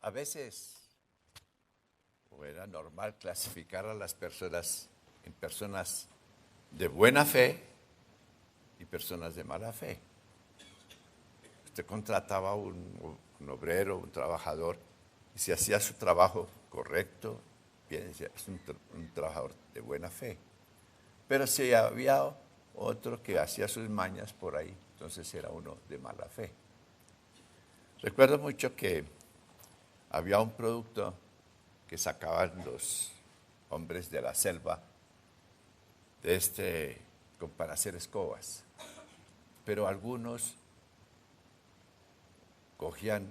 A veces, o era normal clasificar a las personas en personas de buena fe y personas de mala fe. Usted contrataba un obrero, un trabajador, y si hacía su trabajo correcto, bien, es un trabajador de buena fe. Pero si había otro que hacía sus mañas por ahí, entonces era uno de mala fe. Recuerdo mucho que había un producto que sacaban los hombres de la selva para hacer escobas. Pero algunos cogían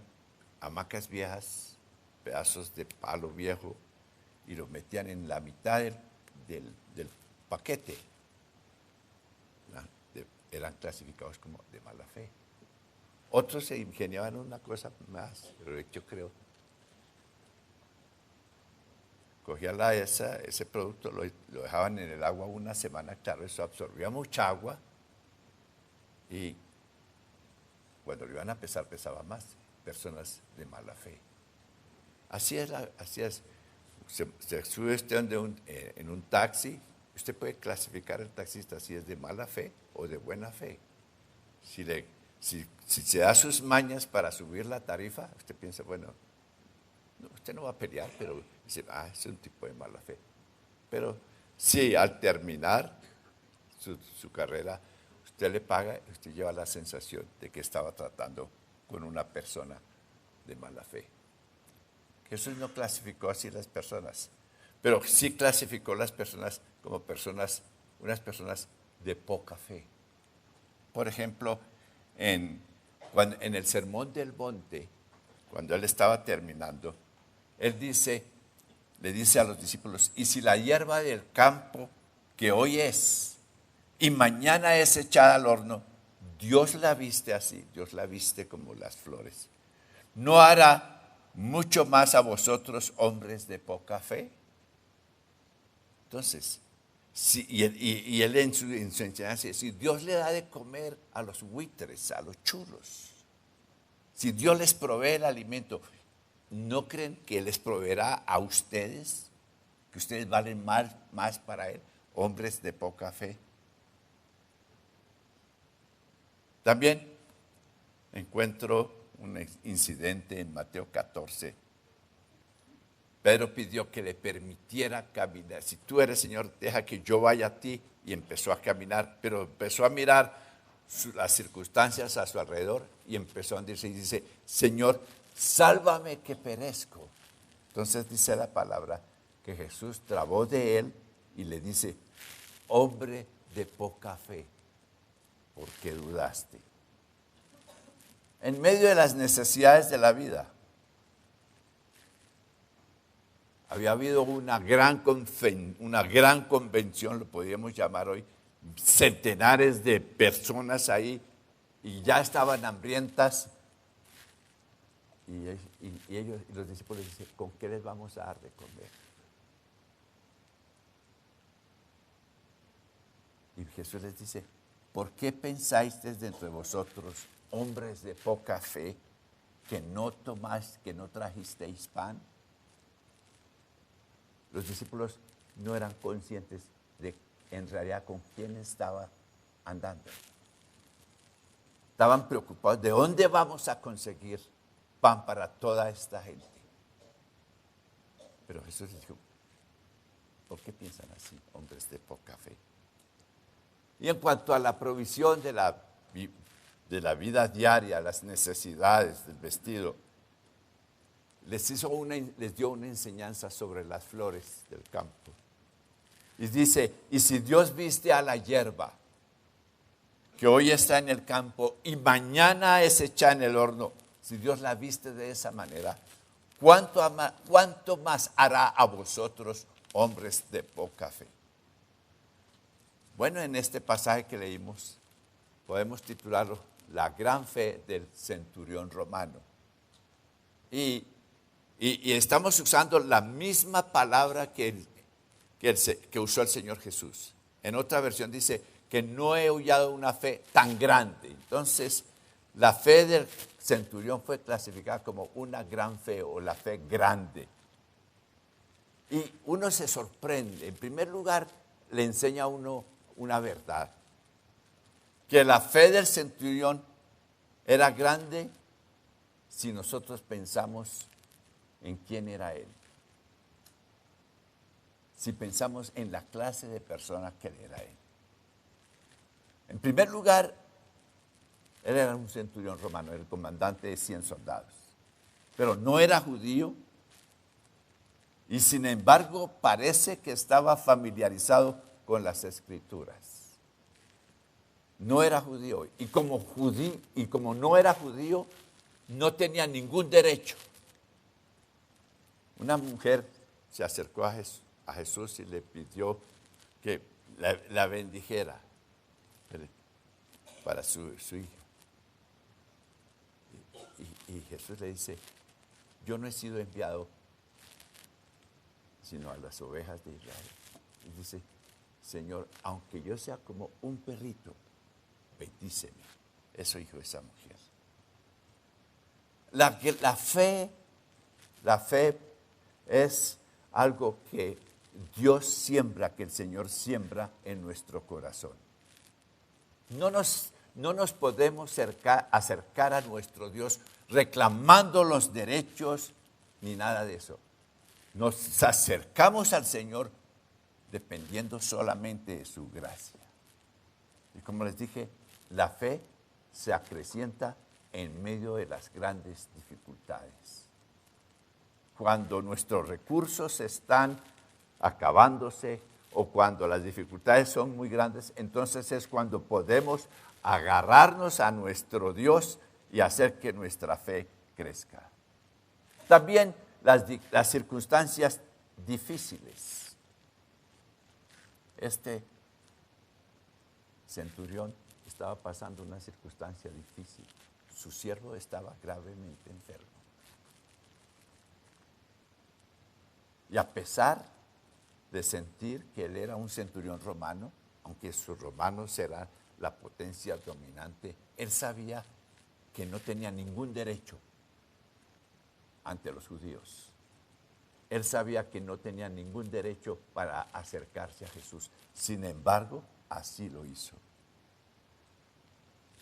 hamacas viejas, pedazos de palo viejo, y lo metían en la mitad del paquete. Eran clasificados como de mala fe. Otros se ingeniaban una cosa más, pero yo creo. Cogían ese producto, lo dejaban en el agua una semana, claro, eso absorbía mucha agua, y cuando lo iban a pesar, pesaba más. Personas de mala fe. Así es. Se sube usted en un taxi, usted puede clasificar al taxista si es de mala fe o de buena fe. Si se da sus mañas para subir la tarifa, usted piensa, bueno, usted no va a pelear, pero dice, es un tipo de mala fe. Pero si al terminar su carrera, usted le paga, usted lleva la sensación de que estaba tratando con una persona de mala fe. Jesús no clasificó así las personas, pero sí clasificó las personas como unas personas de poca fe. Por ejemplo, en el Sermón del Monte, cuando él estaba terminando, él le dice a los discípulos, y si la hierba del campo que hoy es y mañana es echada al horno, Dios la viste así, Dios la viste como las flores, ¿no hará mucho más a vosotros, hombres de poca fe? Entonces, y él en su enseñanza, si Dios le da de comer a los buitres, a los churros, si Dios les provee el alimento, ¿no creen que les proveerá a ustedes? Que ustedes valen más para Él, hombres de poca fe. También encuentro un incidente en Mateo 14. Pedro pidió que le permitiera caminar. Si tú eres Señor, deja que yo vaya a ti. Y empezó a caminar, pero empezó a mirar las circunstancias a su alrededor y empezó a decir, dice, Señor, sálvame que perezco. Entonces dice la palabra que Jesús trabó de él y le dice, hombre de poca fe, ¿por qué dudaste? En medio de las necesidades de la vida, había habido una gran convención, lo podríamos llamar hoy, centenares de personas ahí, y ya estaban hambrientas. Y los discípulos dicen, ¿con qué les vamos a dar de comer? Y Jesús les dice, ¿por qué pensáis dentro de vosotros, hombres de poca fe, que no trajisteis pan? Los discípulos no eran conscientes de en realidad con quién estaba andando. Estaban preocupados, ¿de dónde vamos a conseguir pan para toda esta gente? Pero Jesús les dijo, ¿por qué piensan así, hombres de poca fe? Y en cuanto a la provisión de la vida diaria, las necesidades del vestido, les dio una enseñanza sobre las flores del campo. Y dice, y si Dios viste a la hierba, que hoy está en el campo y mañana es echada en el horno, si Dios la viste de esa manera, ¿cuánto más hará a vosotros, hombres de poca fe? Bueno, en este pasaje que leímos, podemos titularlo La gran fe del centurión romano. Y estamos usando la misma palabra que usó el Señor Jesús. En otra versión dice que no he hallado una fe tan grande. Entonces, La fe del centurión fue clasificada como una gran fe o la fe grande. Y uno se sorprende. En primer lugar, le enseña a uno una verdad. Que la fe del centurión era grande si nosotros pensamos en quién era él. Si pensamos en la clase de persona que era él. En primer lugar, él era un centurión romano, era el comandante de 100 soldados. Pero no era judío y sin embargo parece que estaba familiarizado con las escrituras. No era judío y como no era judío, no tenía ningún derecho. Una mujer se acercó a Jesús y le pidió que la bendijera para su hija. Y Jesús le dice, yo no he sido enviado sino a las ovejas de Israel. Y dice, Señor, aunque yo sea como un perrito, bendíceme. Eso dijo esa mujer. La fe es algo que Dios siembra, que el Señor siembra en nuestro corazón. No nos podemos acercar a nuestro Dios reclamando los derechos ni nada de eso. Nos acercamos al Señor dependiendo solamente de su gracia. Y como les dije, la fe se acrecienta en medio de las grandes dificultades. Cuando nuestros recursos están acabándose o cuando las dificultades son muy grandes, entonces es cuando podemos agarrarnos a nuestro Dios y hacer que nuestra fe crezca. También las circunstancias difíciles. Este centurión estaba pasando una circunstancia difícil. Su siervo estaba gravemente enfermo. Y a pesar de sentir que él era un centurión romano, aunque sus romanos eran la potencia dominante, él sabía que no tenía ningún derecho ante los judíos. Él sabía que no tenía ningún derecho para acercarse a Jesús. Sin embargo, así lo hizo.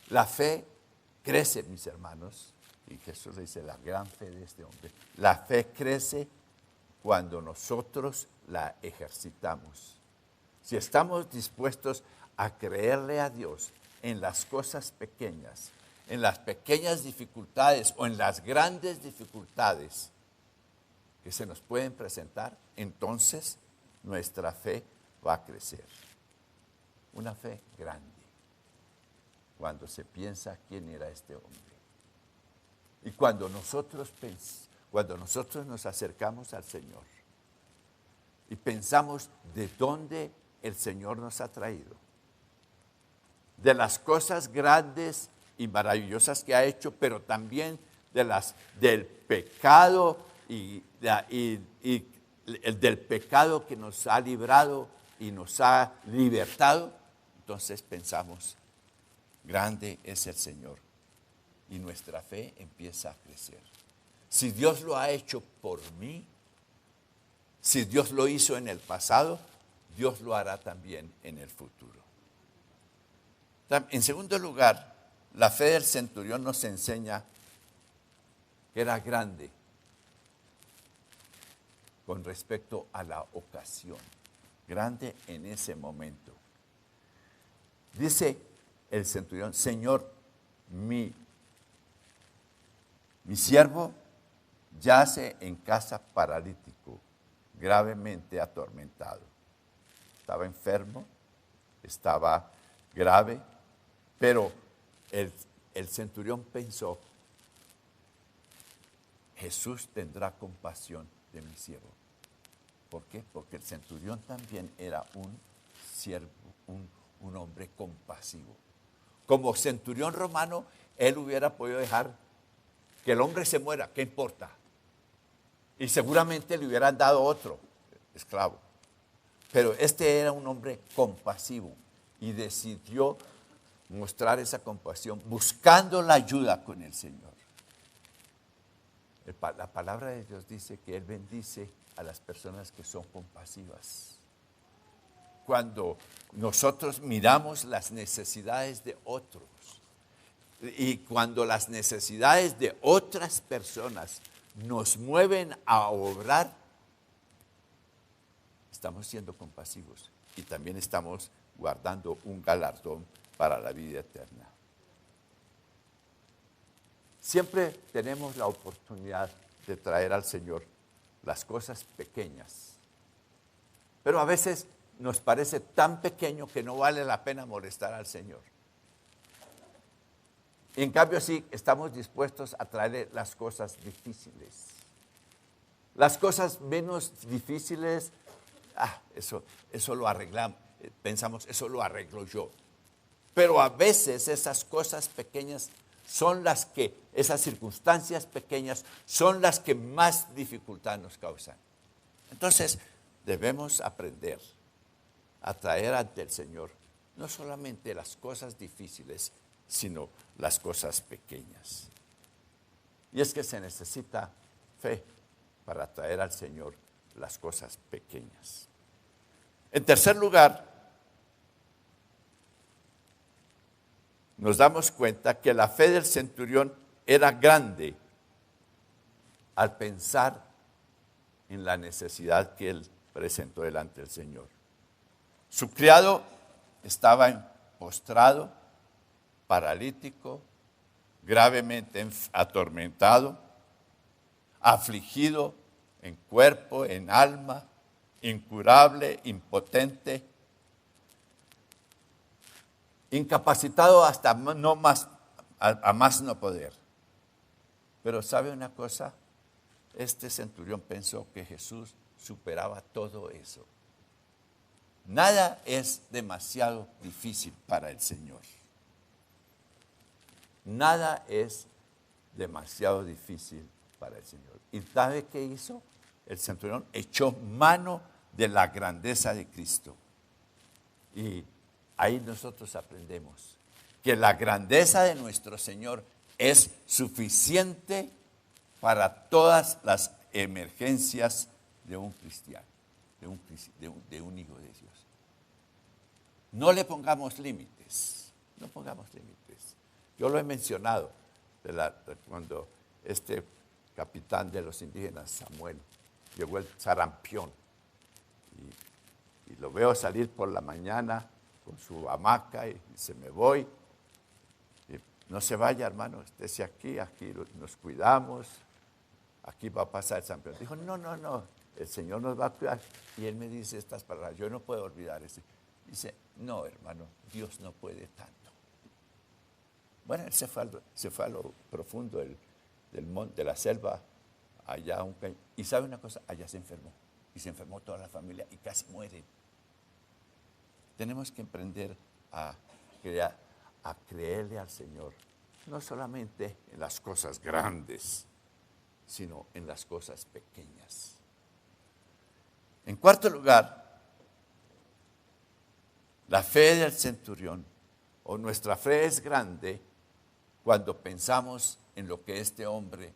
La fe crece, mis hermanos, y Jesús le dice la gran fe de este hombre. La fe crece cuando nosotros la ejercitamos. Si estamos dispuestos a creerle a Dios en las cosas pequeñas, en las pequeñas dificultades o en las grandes dificultades que se nos pueden presentar, entonces nuestra fe va a crecer. Una fe grande, cuando se piensa quién era este hombre. Y cuando nosotros nos acercamos al Señor y pensamos de dónde el Señor nos ha traído, de las cosas grandes y maravillosas que ha hecho, pero también del pecado y del pecado que nos ha librado y nos ha libertado, entonces pensamos, grande es el Señor y nuestra fe empieza a crecer. Si Dios lo ha hecho por mí, si Dios lo hizo en el pasado, Dios lo hará también en el futuro. En segundo lugar, la fe del centurión nos enseña que era grande con respecto a la ocasión, grande en ese momento. Dice el centurión, Señor, mi siervo yace en casa paralítico, gravemente atormentado. Estaba enfermo, estaba grave, pero el centurión pensó, Jesús tendrá compasión de mi siervo. ¿Por qué? Porque el centurión también era un siervo, un hombre compasivo. Como centurión romano, él hubiera podido dejar que el hombre se muera, ¿qué importa? Y seguramente le hubieran dado otro esclavo. Pero este era un hombre compasivo y decidió mostrar esa compasión, buscando la ayuda con el Señor. La palabra de Dios dice que Él bendice a las personas que son compasivas. Cuando nosotros miramos las necesidades de otros y cuando las necesidades de otras personas nos mueven a obrar, estamos siendo compasivos y también estamos guardando un galardón para la vida eterna. Siempre tenemos la oportunidad de traer al Señor las cosas pequeñas, pero a veces nos parece tan pequeño que no vale la pena molestar al Señor. En cambio, sí, estamos dispuestos a traerle las cosas difíciles. Las cosas menos difíciles, eso lo arreglamos. Pensamos, eso lo arreglo yo. Pero a veces esas cosas pequeñas son las que, esas circunstancias pequeñas son las que más dificultad nos causan. Entonces, debemos aprender a traer ante el Señor no solamente las cosas difíciles, sino las cosas pequeñas. Y es que se necesita fe para traer al Señor las cosas pequeñas. En tercer lugar, nos damos cuenta que la fe del centurión era grande al pensar en la necesidad que él presentó delante del Señor. Su criado estaba postrado, paralítico, gravemente atormentado, afligido en cuerpo, en alma, incurable, impotente, incapacitado hasta a más no poder. Pero ¿sabe una cosa? Este centurión pensó que Jesús superaba todo eso. Nada es demasiado difícil para el Señor. Nada es demasiado difícil para el Señor. ¿Y sabe qué hizo? El centurión echó mano de la grandeza de Cristo. Y ahí nosotros aprendemos que la grandeza de nuestro Señor es suficiente para todas las emergencias de un cristiano, de un hijo de Dios. No le pongamos límites, no pongamos límites. Yo lo he mencionado cuando este capitán de los indígenas, Samuel, llegó el sarampión y lo veo salir por la mañana con su hamaca y dice, me voy. Y no se vaya, hermano, estése aquí nos cuidamos, aquí va a pasar el sarampión. Dijo, no, el Señor nos va a cuidar. Y él me dice estas palabras, yo no puedo olvidar eso. Dice, no, hermano, Dios no puede tanto. Bueno, él se fue a lo profundo del monte, de la selva, allá y sabe una cosa, allá se enfermó. Y se enfermó toda la familia y casi mueren. Tenemos que aprender a creerle al Señor, no solamente en las cosas grandes, sino en las cosas pequeñas. En cuarto lugar, la fe del centurión, o nuestra fe es grande cuando pensamos en lo que este hombre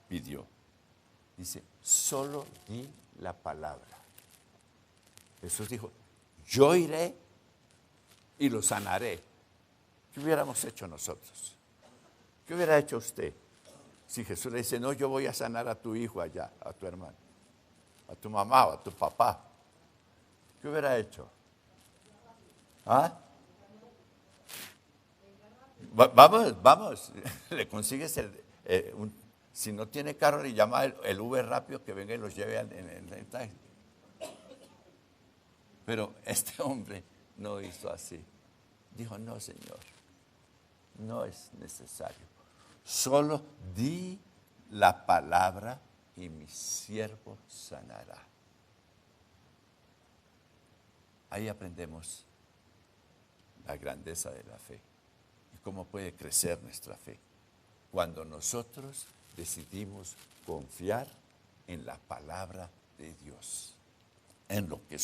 pidió. Dice, solo di la palabra. Jesús dijo, yo iré y lo sanaré. ¿Qué hubiéramos hecho nosotros? ¿Qué hubiera hecho usted? Si Jesús le dice, no, yo voy a sanar a tu hijo allá, a tu hermano, a tu mamá o a tu papá. ¿Qué hubiera hecho? ¿Ah? Vamos, le consigues si no tiene carro, le llama el Uber rápido que venga y los lleve en el taxi. Pero este hombre no hizo así. Dijo, no, Señor, no es necesario. Solo di la palabra y mi siervo sanará. Ahí aprendemos la grandeza de la fe y cómo puede crecer nuestra fe cuando nosotros decidimos confiar en la palabra de Dios, en lo que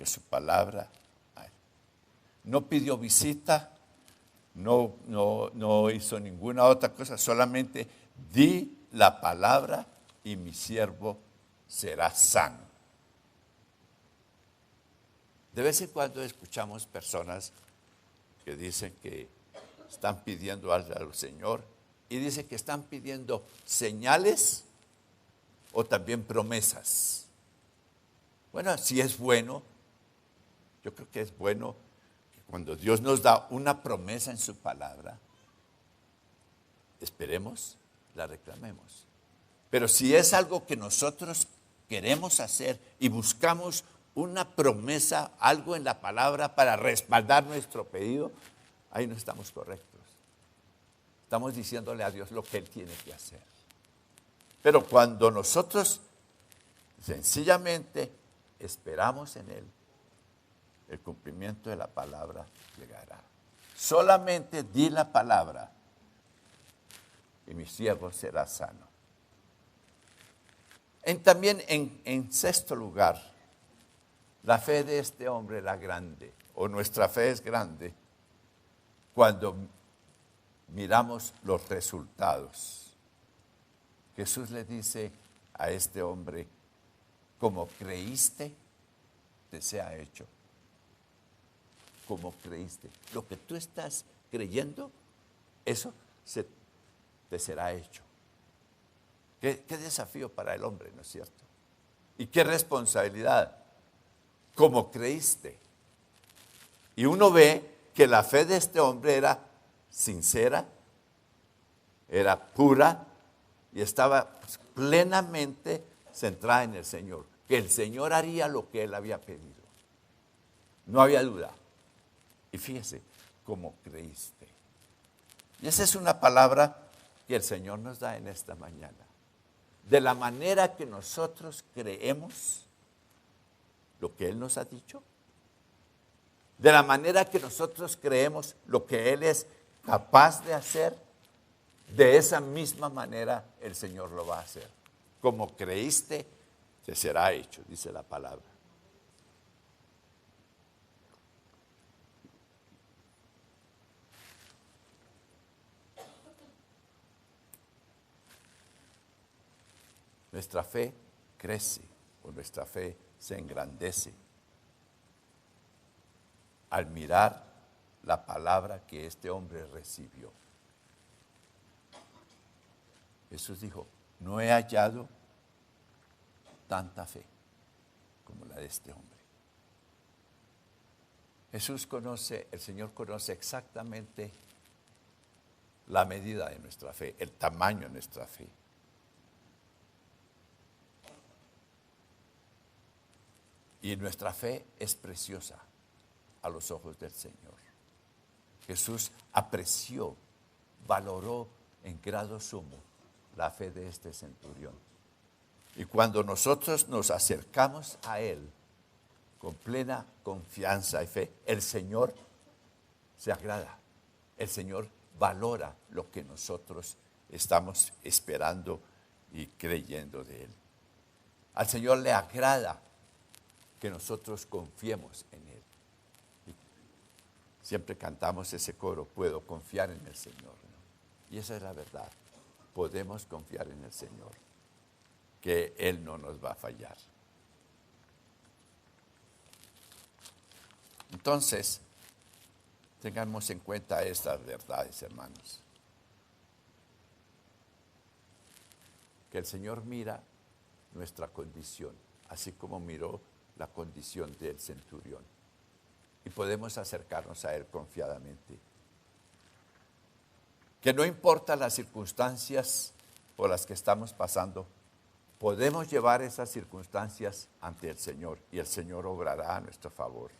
su palabra hay. no pidió visita, no hizo ninguna otra cosa, solamente di la palabra y mi siervo será sano. De vez en cuando escuchamos personas que dicen que están pidiendo algo al Señor y dicen que están pidiendo señales o también promesas. Bueno, si es bueno, yo creo que es bueno que cuando Dios nos da una promesa en su palabra, esperemos, la reclamemos. Pero si es algo que nosotros queremos hacer y buscamos una promesa, algo en la palabra para respaldar nuestro pedido, ahí no estamos correctos. Estamos diciéndole a Dios lo que Él tiene que hacer. Pero cuando nosotros sencillamente esperamos en Él, el cumplimiento de la palabra llegará. Solamente di la palabra y mi siervo será sano. También en sexto lugar, la fe de este hombre era grande, o nuestra fe es grande, cuando miramos los resultados. Jesús le dice a este hombre, como creíste, te sea hecho. Como creíste. Lo que tú estás creyendo, eso te será hecho. ¿Qué desafío para el hombre, ¿no es cierto? Y qué responsabilidad. Como creíste. Y uno ve que la fe de este hombre era sincera, era pura y estaba plenamente centrada en el Señor. Que el Señor haría lo que él había pedido. No había duda. Y fíjese, como creíste. Y esa es una palabra que el Señor nos da en esta mañana. De la manera que nosotros creemos lo que Él nos ha dicho, de la manera que nosotros creemos lo que Él es capaz de hacer, de esa misma manera el Señor lo va a hacer. Como creíste, te será hecho, dice la palabra. Nuestra fe crece o nuestra fe se engrandece al mirar la palabra que este hombre recibió. Jesús dijo, no he hallado tanta fe como la de este hombre. El Señor conoce exactamente la medida de nuestra fe, el tamaño de nuestra fe. Y nuestra fe es preciosa a los ojos del Señor. Jesús apreció, valoró en grado sumo la fe de este centurión. Y cuando nosotros nos acercamos a Él con plena confianza y fe, el Señor se agrada. El Señor valora lo que nosotros estamos esperando y creyendo de Él. Al Señor le agrada que nosotros confiemos en Él. Y siempre cantamos ese coro, puedo confiar en el Señor, ¿no? Y esa es la verdad, podemos confiar en el Señor, que Él no nos va a fallar. Entonces, tengamos en cuenta estas verdades, hermanos. Que el Señor mira nuestra condición, así como miró la condición del centurión. Y podemos acercarnos a Él confiadamente. Que no importa las circunstancias por las que estamos pasando, podemos llevar esas circunstancias ante el Señor y el Señor obrará a nuestro favor.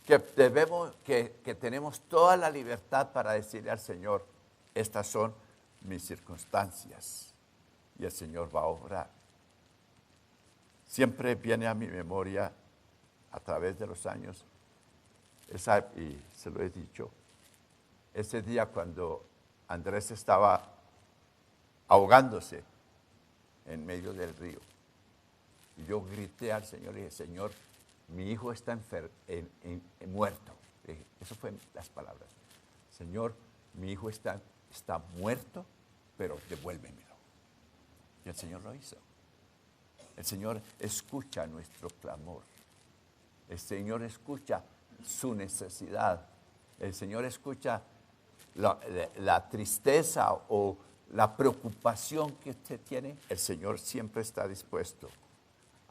Que tenemos toda la libertad para decirle al Señor, estas son mis circunstancias y el Señor va a obrar. Siempre viene a mi memoria a través de los años, y se lo he dicho, ese día cuando Andrés estaba ahogándose en medio del río. Y yo grité al Señor y dije, Señor, mi hijo está muerto. Eso fue las palabras. Señor, mi hijo está muerto, pero devuélvemelo. Y el Señor lo hizo. El Señor escucha nuestro clamor. El Señor escucha su necesidad. El Señor escucha la tristeza o la preocupación que usted tiene. El Señor siempre está dispuesto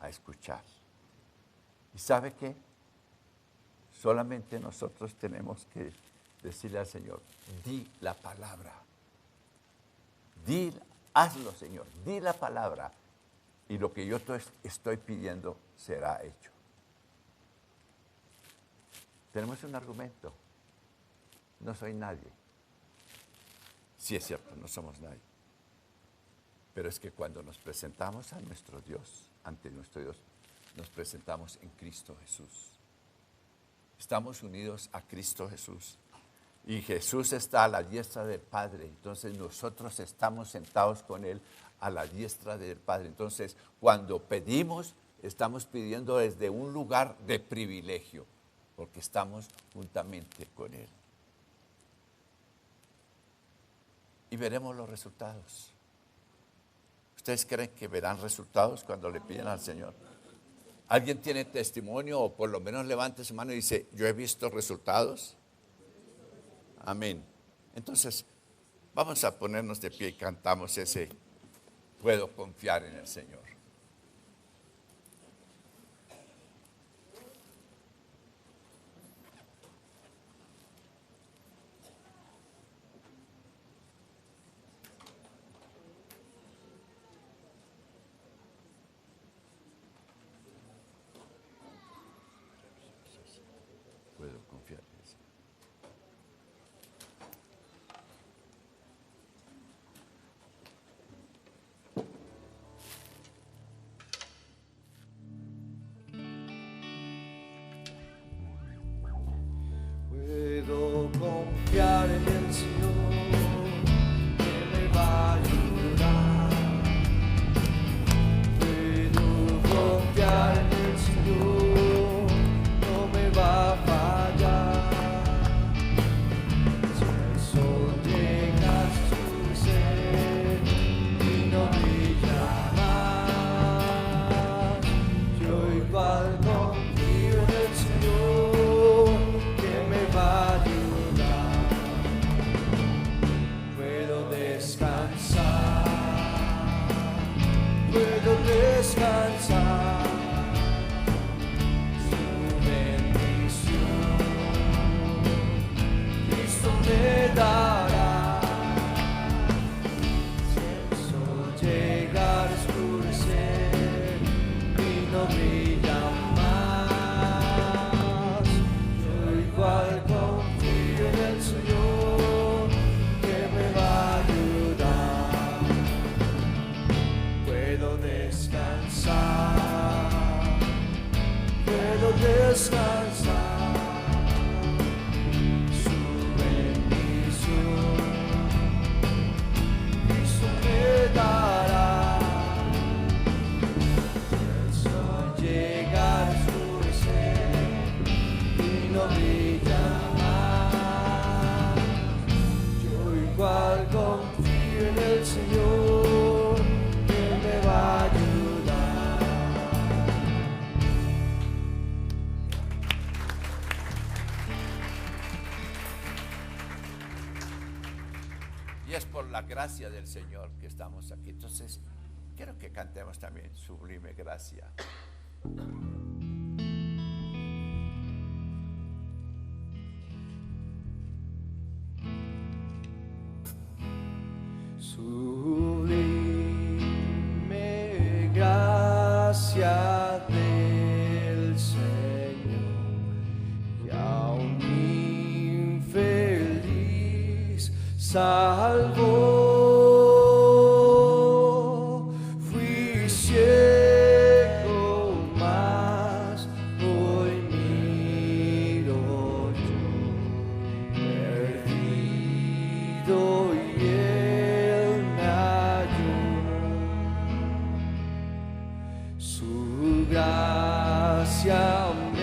a escuchar. ¿Y sabe qué? Solamente nosotros tenemos que decirle al Señor, di la palabra. Hazlo, Señor, di la palabra. Y lo que yo te estoy pidiendo será hecho. Tenemos un argumento. No soy nadie. Sí es cierto, no somos nadie. Pero es que cuando nos presentamos a nuestro Dios, ante nuestro Dios, nos presentamos en Cristo Jesús. Estamos unidos a Cristo Jesús. Y Jesús está a la diestra del Padre. Entonces nosotros estamos sentados con Él a la diestra del Padre. Entonces cuando pedimos, estamos pidiendo desde un lugar de privilegio, porque estamos juntamente con Él. Y veremos los resultados. ¿Ustedes creen que verán resultados cuando le piden al Señor? ¿Alguien tiene testimonio o por lo menos levante su mano y dice, yo he visto resultados? Amén. Entonces, vamos a ponernos de pie y cantamos ese, puedo confiar en el Señor. Puedo confiar en el Señor. Puedo confiar en el Señor, que me va a ayudar. Puedo confiar en el Señor, no me va a fallar. Si el sol llega a oscurecer y no brilla más, yo igual confío en el Señor, que me va a ayudar. Puedo descansar, puedo descansar. Su bendición Cristo me dará. Si el sol llega a oscurecer y no brilla más, yo igual confío en el Señor, que me va a ayudar. Puedo descansar, puedo descansar. Su bendición Cristo me dará. El sol llega a oscurecer y no brilla más, yo igual confío en el Señor, que me va a ayudar. Y es por la gracia del Señor que estamos aquí. Entonces, quiero que cantemos también Sublime Gracia. Sublime gracia del Señor, y a un infeliz salvó. Fui ciego, mas hoy miro yo, perdido, y Él me halló. Su gracia me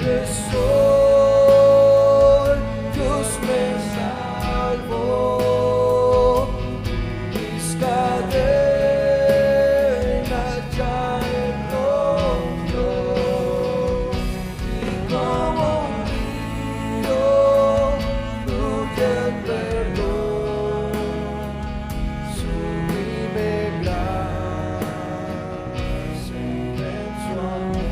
libre soy, Dios me salvó, mis cadenas ya Él rompió, y como un río fluye el perdón, sublime gracia, inmenso amor.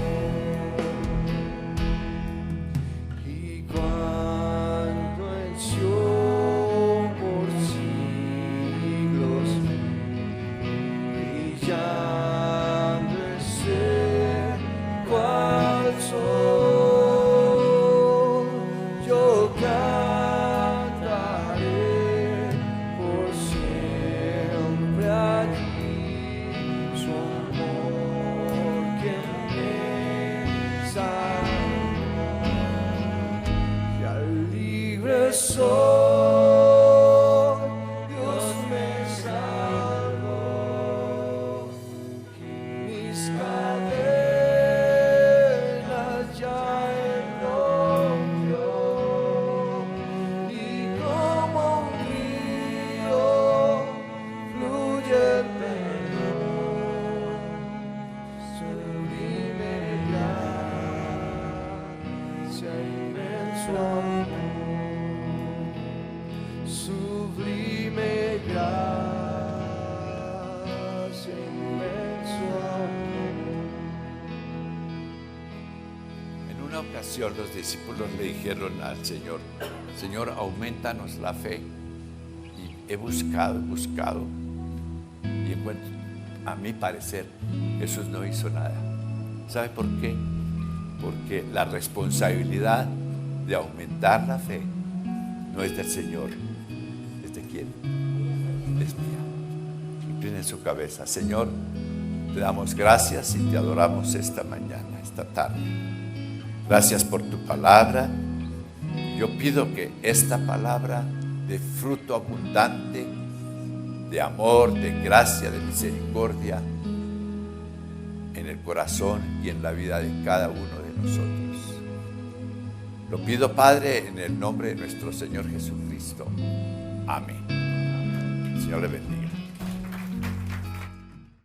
Y cuando en Sion por siglos brillando ese cual sol, yo cantaré por siempre allí su amor que me salvó. Y al libre soy, Dios me salvó, mis cadenas ya Él rompió, y como un río fluye el perdón, sublime gracia, inmenso amor, sublime gracia, inmenso amor. En una ocasión los discípulos le dijeron al Señor: Señor, aumentanos la fe. Y he buscado, y encuentro, a mi parecer, Jesús no hizo nada. ¿Sabe por qué? Porque la responsabilidad de aumentar la fe no es del Señor. ¿Es de quién? Es mía. Inclinen su cabeza. Señor, te damos gracias y te adoramos esta mañana, esta tarde. Gracias por tu palabra. Yo pido que esta palabra dé fruto abundante de amor, de gracia, de misericordia en el corazón y en la vida de cada uno de nosotros. Lo pido, Padre, en el nombre de nuestro Señor Jesucristo. Amén. El Señor le bendiga.